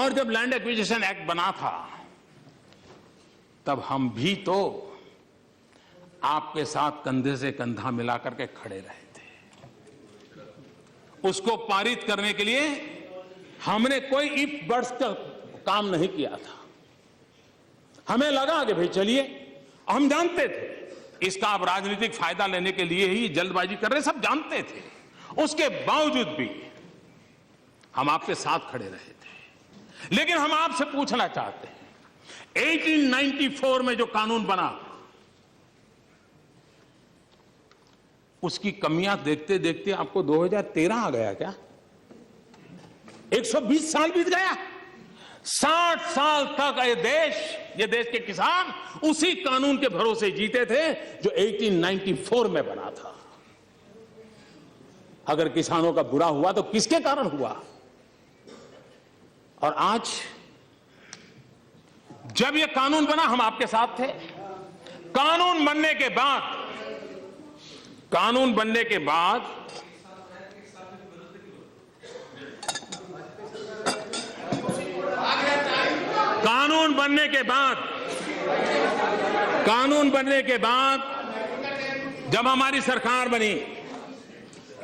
और जब land acquisition act बना था तब हम भी तो आपके साथ कंधे से कंधा मिलाकर के खड़े रहे थे। उसको पारित करने के लिए हमने कोई इफ बट्स का काम नहीं किया था। हमें लगा कि भाई चलिए, हम जानते थे इसका आप राजनीतिक फायदा लेने के लिए ही जल्दबाजी कर रहे, सब जानते थे। उसके बावजूद भी हम आपके साथ खड़े रहे थे। लेकिन हम आपसे पूछना चाहते हैं, 1894 में जो कानून बना उसकी कमियां देखते देखते आपको 2013 आ गया क्या? 120 साल बीत गया। 60 साल तक ये देश के किसान उसी कानून के भरोसे जीते थे जो 1894 में बना था। अगर किसानों का बुरा हुआ तो किसके कारण हुआ? और आज जब यह कानून बना हम आपके साथ थे। कानून बनने के बाद कानून बनने के बाद जब हमारी सरकार बनी,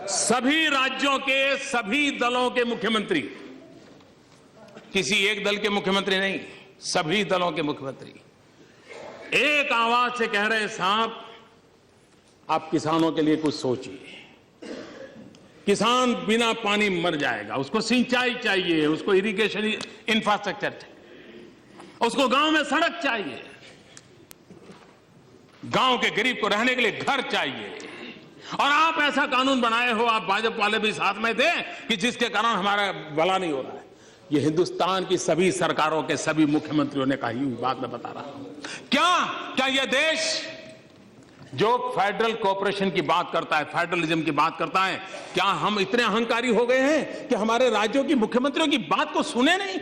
सभी राज्यों के सभी दलों के मुख्यमंत्री, किसी एक दल के मुख्यमंत्री नहीं, सभी दलों के मुख्यमंत्री एक आवाज से कह रहे, साहब आप किसानों के लिए कुछ सोचिए। किसान बिना पानी मर जाएगा, उसको सिंचाई चाहिए, उसको इरिगेशन इंफ्रास्ट्रक्चर चाहिए, उसको गांव में सड़क चाहिए, गांव के गरीब को रहने के लिए घर चाहिए। और आप ऐसा कानून बनाए हो, आप भाजपा वाले भी साथ में थे, कि जिसके कारण हमारा भला नहीं हो रहा है। ये हिंदुस्तान की सभी सरकारों के सभी मुख्यमंत्रियों ने कही हुई बात मैं बता रहा हूं। क्या यह देश जो फेडरल कोऑपरेशन की बात करता है, फेडरलिज्म की बात करता है, क्या हम इतने अहंकारी हो गए हैं कि हमारे राज्यों की मुख्यमंत्रियों की बात को सुने नहीं?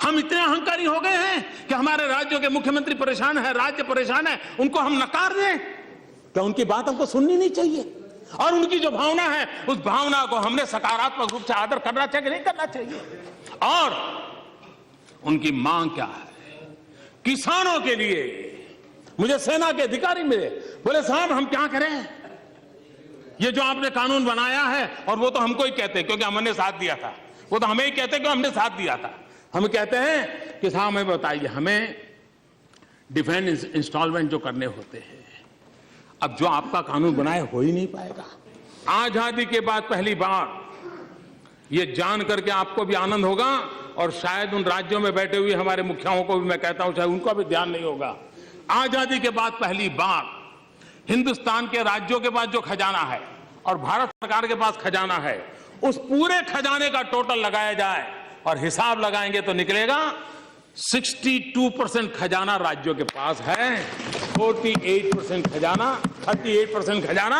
हम इतने अहंकारी हो गए हैं कि हमारे राज्यों के मुख्यमंत्री परेशान है, राज्य परेशान है, उनको हम नकार दें? क्या उनकी बात हमको सुननी नहीं चाहिए? और उनकी जो भावना है, उस भावना को हमने सकारात्मक रूप से आदर करना चाहिए, नहीं करना चाहिए? और उनकी मांग क्या है? किसानों के लिए मुझे सेना के अधिकारी मिले, बोले साहब हम क्या करें, ये जो आपने कानून बनाया है, और वो तो हमको ही कहते हैं क्योंकि हमने साथ दिया था, वो तो हमें ही कहते हैं कि हमने साथ दिया था। हम कहते हैं कि साहब हमें बताइए, हमें डिफेंस इंस्टॉलमेंट जो करने होते हैं, अब जो आपका कानून बनाए हो ही नहीं पाएगा। आजादी के बाद पहली बार ये जान करके आपको भी आनंद होगा, और शायद उन राज्यों में बैठे हुए हमारे मुखियाओं को भी मैं कहता हूं, शायद उनको भी ध्यान नहीं होगा। आजादी के बाद पहली बार हिंदुस्तान के राज्यों के पास जो खजाना है और भारत सरकार के पास खजाना है, उस पूरे खजाने का टोटल लगाया जाए और हिसाब लगाएंगे तो निकलेगा 62% खजाना राज्यों के पास है, 38% खजाना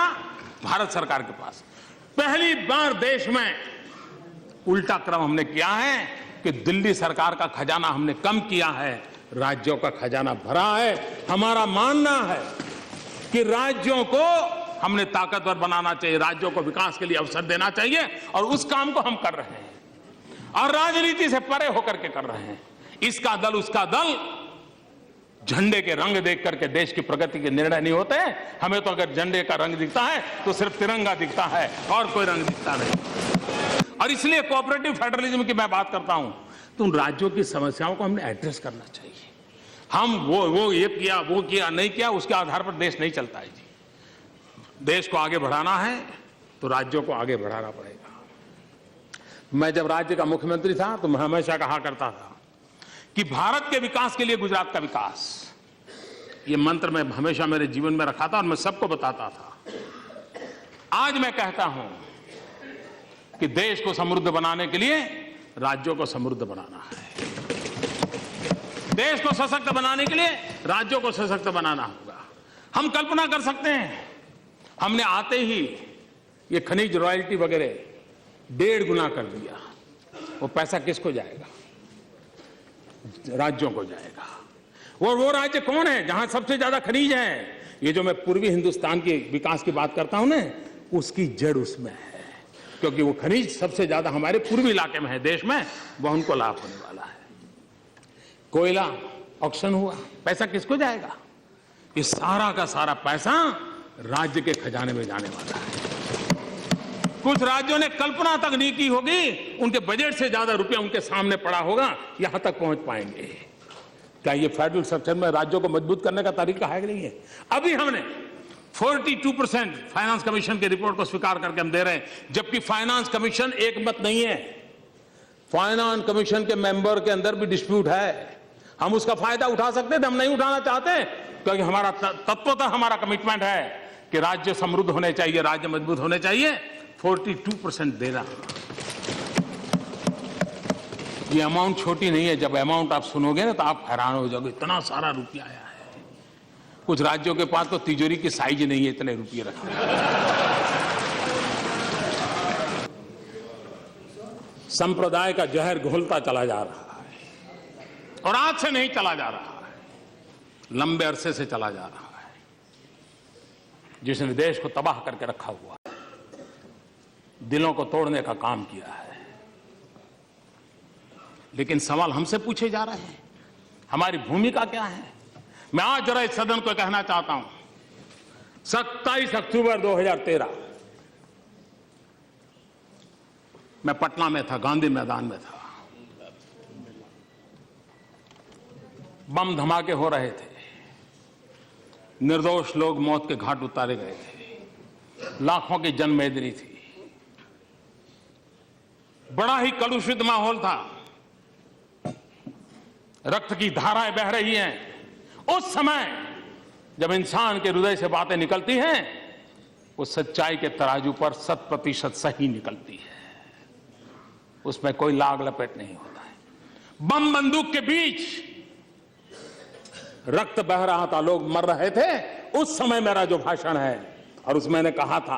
भारत सरकार के पास। पहली बार देश में उल्टा क्रम हमने किया है कि दिल्ली सरकार का खजाना हमने कम किया है, राज्यों का खजाना भरा है। हमारा मानना है कि राज्यों को हमने ताकतवर बनाना चाहिए, राज्यों को विकास के लिए अवसर देना चाहिए, और उस काम को हम कर रहे हैं, और राजनीति से परे होकर के कर रहे हैं। इसका दल उसका दल, झंडे के रंग देख करके देश की प्रगति के निर्णय नहीं होते। हमें तो अगर झंडे का रंग दिखता है तो सिर्फ तिरंगा दिखता है और कोई रंग दिखता नहीं। और इसलिए कोऑपरेटिव फेडरलिज्म की मैं बात करता हूं, तो उन राज्यों की समस्याओं को हमने एड्रेस करना चाहिए। हम वो ये किया वो किया नहीं किया, उसके आधार पर देश नहीं चलता है जी। देश को आगे बढ़ाना है तो राज्यों को आगे बढ़ाना पड़ेगा। मैं जब राज्य का मुख्यमंत्री था तो मैं हमेशा कहा करता था कि भारत के विकास के लिए गुजरात का विकास, ये मंत्र मैं हमेशा मेरे जीवन में रखा था और मैं सबको बताता था। आज मैं कहता हूं कि देश को समृद्ध बनाने के लिए राज्यों को समृद्ध बनाना है, देश को सशक्त बनाने के लिए राज्यों को सशक्त बनाना होगा। हम कल्पना कर सकते हैं, हमने आते ही ये खनिज रॉयल्टी वगैरह 1.5 गुना कर दिया, वो पैसा किसको जाएगा? राज्यों को जाएगा। वो राज्य कौन है जहां सबसे ज्यादा खनिज है? ये जो मैं पूर्वी हिंदुस्तान के विकास की बात करता हूं ना, उसकी जड़ उसमें है। क्योंकि वो खनिज सबसे ज्यादा हमारे पूर्वी इलाके में है देश में, वह उनको लाभ होने वाला है। कोयला ऑक्शन हुआ, पैसा किसको जाएगा? ये सारा का सारा पैसा राज्य के खजाने में जाने वाला है। कुछ राज्यों ने कल्पना तक नहीं की होगी, उनके बजट से ज्यादा रुपया उनके सामने पड़ा होगा, यहां तक पहुंच पाएंगे। क्या ये फेडरल स्ट्रक्चर में राज्यों को मजबूत करने का तरीका है कि नहीं है? अभी हमने 42% फाइनेंस कमीशन की रिपोर्ट को स्वीकार करके हम दे रहे हैं, जबकि फाइनेंस कमीशन एक मत नहीं है। फाइनेंस कमीशन के मेंबर के अंदर भी डिस्प्यूट है। हम उसका फायदा उठा सकते थे, हम नहीं उठाना चाहते, क्योंकि हमारा तत्वतः हमारा कमिटमेंट है कि राज्य समृद्ध होने चाहिए, राज्य मजबूत होने चाहिए। 42% देना, ये अमाउंट छोटी नहीं है। जब अमाउंट आप सुनोगे ना तो आप हैरान हो जाओगे, इतना सारा रुपया आया है। कुछ राज्यों के पास तो तिजोरी की साइज नहीं है इतने रुपये रखने। संप्रदाय का जहर घोलता चला जा रहा है, और आज से नहीं चला जा रहा है, लंबे अरसे से चला जा रहा है, जिसने देश को तबाह करके रखा हुआ है, दिलों को तोड़ने का काम किया है। लेकिन सवाल हमसे पूछे जा रहे हैं, हमारी भूमिका क्या है? मैं आज जरा इस सदन को कहना चाहता हूं, 27 अक्टूबर 2013 मैं पटना में था, गांधी मैदान में था। बम धमाके हो रहे थे, निर्दोष लोग मौत के घाट उतारे गए थे, लाखों की जनमेदनी थी, बड़ा ही कलुषित माहौल था, रक्त की धाराएं बह रही हैं। उस समय जब इंसान के हृदय से बातें निकलती हैं, वो सच्चाई के तराजू पर 100% सही निकलती है, उसमें कोई लाग लपेट नहीं होता है। बम बंदूक के बीच रक्त बह रहा था, लोग मर रहे थे। उस समय मेरा जो भाषण है, और उसमें मैंने कहा था